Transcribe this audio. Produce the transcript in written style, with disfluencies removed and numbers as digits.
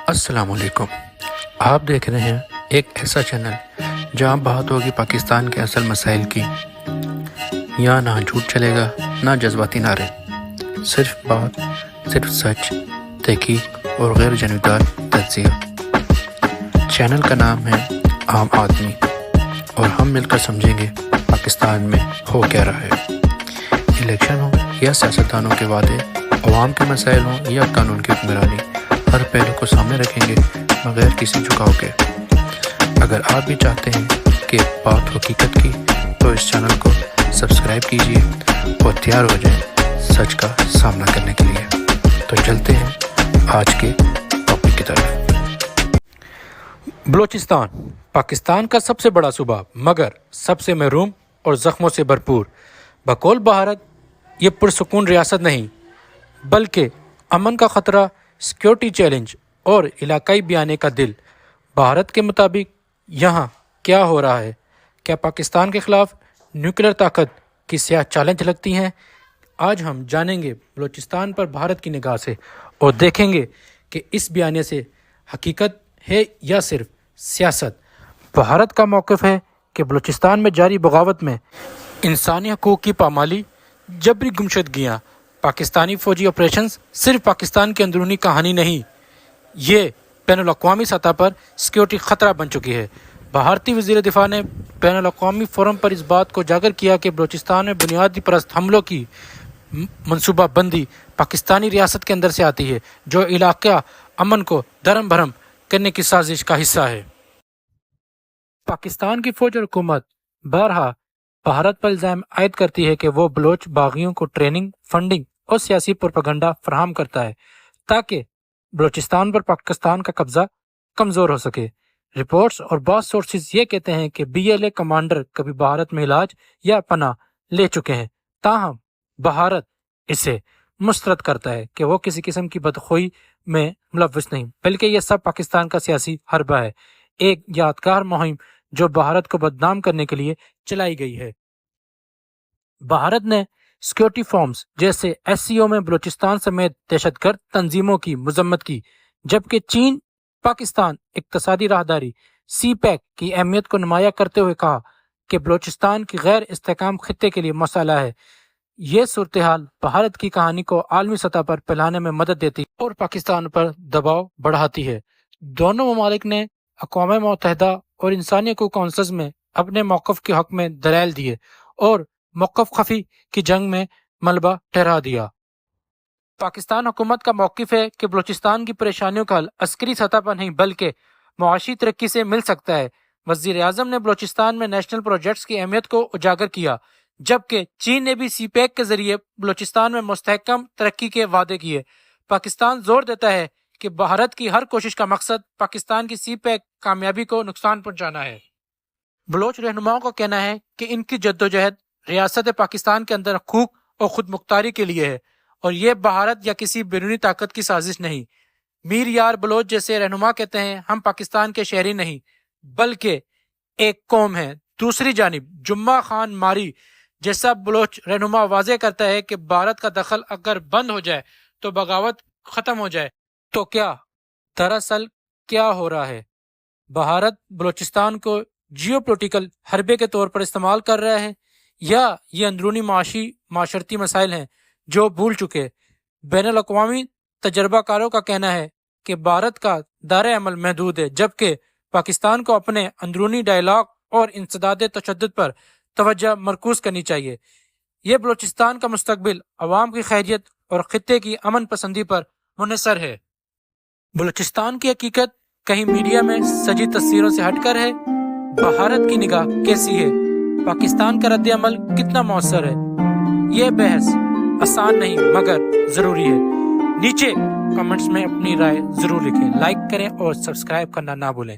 السلام علیکم، آپ دیکھ رہے ہیں ایک ایسا چینل جہاں بات ہوگی پاکستان کے اصل مسائل کی۔ یہاں نہ جھوٹ چلے گا نہ جذباتی نعرے، صرف بات، صرف سچ، تحقیق اور غیر جانبدار تجزیہ۔ چینل کا نام ہے عام آدمی، اور ہم مل کر سمجھیں گے پاکستان میں ہو کیا رہا ہے۔ الیکشن ہو یا سیاستدانوں کے وعدے، عوام کے مسائل ہوں یا قانون کی حکمرانی، ہر پہلو کو سامنے رکھیں گے بغیر کسی جھکاؤ کے۔ اگر آپ بھی چاہتے ہیں کہ بات حقیقت کی تو اس چینل کو سبسکرائب کیجیے اور تیار ہو جائیں سچ کا سامنا کرنے کے لیے۔ تو چلتے ہیں آج کے ٹاپک کی طرف۔ بلوچستان پاکستان کا سب سے بڑا صوبہ مگر سب سے محروم اور زخموں سے بھرپور۔ بقول بھارت یہ پرسکون ریاست نہیں بلکہ امن کا خطرہ، سیکیورٹی چیلنج اور علاقائی بیانے کا دل۔ بھارت کے مطابق یہاں کیا ہو رہا ہے؟ کیا پاکستان کے خلاف نیوکلیئر طاقت کی سیاہ چالیں جھلکتی ہیں؟ آج ہم جانیں گے بلوچستان پر بھارت کی نگاہ سے، اور دیکھیں گے کہ اس بیانے سے حقیقت ہے یا صرف سیاست۔ بھارت کا موقف ہے کہ بلوچستان میں جاری بغاوت میں انسانی حقوق کی پامالی، جبری گمشدگیاں، پاکستانی فوجی آپریشنز صرف پاکستان کی اندرونی کہانی نہیں، یہ بین الاقوامی سطح پر سیکیورٹی خطرہ بن چکی ہے۔ بھارتی وزیر دفاع نے بین الاقوامی فورم پر اس بات کو اجاگر کیا کہ بلوچستان میں بنیادی پرست حملوں کی منصوبہ بندی پاکستانی ریاست کے اندر سے آتی ہے، جو علاقہ امن کو درہم بھرم کرنے کی سازش کا حصہ ہے۔ پاکستان کی فوج اور حکومت بارہا بھارت پر الزام عائد کرتی ہے کہ وہ بلوچ باغیوں کو ٹریننگ، فنڈنگ اور سیاسی پروپیگنڈا فراہم کرتا ہے تاکہ بلوچستان پر پاکستان کا قبضہ کمزور ہو سکے۔ رپورٹس اور بعض سورسز یہ کہتے ہیں کہ BLA کمانڈر کبھی بھارت میں علاج یا پناہ لے چکے ہیں، تاہم بھارت اسے مسترد کرتا ہے کہ وہ کسی قسم کی بدخوئی میں ملوث نہیں، بلکہ یہ سب پاکستان کا سیاسی حربہ ہے، ایک یادگار مہم جو بھارت کو بدنام کرنے کے لیے چلائی گئی ہے۔ بھارت نے سیکیورٹی فورمز جیسے SCO میں بلوچستان سمیت دہشت گرد تنظیموں کی مذمت کی، جبکہ چین پاکستان اقتصادی راہداری CPEC کی اہمیت کو نمایاں کرتے ہوئے کہا کہ بلوچستان کی غیر استحکام خطے کے لیے مسئلہ ہے۔ یہ صورتحال بھارت کی کہانی کو عالمی سطح پر پھیلانے میں مدد دیتی اور پاکستان پر دباؤ بڑھاتی ہے۔ دونوں ممالک نے اقوام متحدہ اور انسانی حقوق کونسلز میں اپنے موقف کے حق میں دلائل دیے اور موقف خفی کی جنگ میں ملبہ ٹھہرا دیا۔ پاکستان حکومت کا موقف ہے کہ بلوچستان کی پریشانیوں کا حل عسکری سطح پر نہیں بلکہ معاشی ترقی سے مل سکتا ہے۔ وزیر اعظم نے بلوچستان میں نیشنل پروجیکٹس کی اہمیت کو اجاگر کیا، جبکہ چین نے بھی CPEC کے ذریعے بلوچستان میں مستحکم ترقی کے وعدے کیے۔ پاکستان زور دیتا ہے کہ بھارت کی ہر کوشش کا مقصد پاکستان کی CPEC کامیابی کو نقصان پہنچانا ہے۔ بلوچ رہنماؤں کا کہنا ہے کہ ان کی جدوجہد ریاست پاکستان کے اندر حقوق اور خود مختاری کے لیے ہے، اور یہ بھارت یا کسی بیرونی طاقت کی سازش نہیں۔ میر یار بلوچ جیسے رہنما کہتے ہیں، ہم پاکستان کے شہری نہیں بلکہ ایک قوم ہیں۔ دوسری جانب جمعہ خان ماری جیسا بلوچ رہنما واضح کرتا ہے کہ بھارت کا دخل اگر بند ہو جائے تو بغاوت ختم ہو جائے۔ تو کیا دراصل کیا ہو رہا ہے؟ بھارت بلوچستان کو جیو پولیٹیکل حربے کے طور پر استعمال کر رہا ہے، یا یہ اندرونی معاشرتی مسائل ہیں جو بھول چکے؟ بین الاقوامی تجربہ کاروں کا کہنا ہے کہ بھارت کا دائرہ عمل محدود ہے، جبکہ پاکستان کو اپنے اندرونی ڈائیلاگ اور انسداد تشدد پر توجہ مرکوز کرنی چاہیے۔ یہ بلوچستان کا مستقبل عوام کی خیریت اور خطے کی امن پسندی پر منحصر ہے۔ بلوچستان کی حقیقت کہیں میڈیا میں سجی تصویروں سے ہٹ کر ہے؟ بھارت کی نگاہ کیسی ہے؟ پاکستان کا رد عمل کتنا مؤثر ہے؟ یہ بحث آسان نہیں مگر ضروری ہے۔ نیچے کمنٹس میں اپنی رائے ضرور لکھیں، لائک کریں اور سبسکرائب کرنا نہ بھولیں۔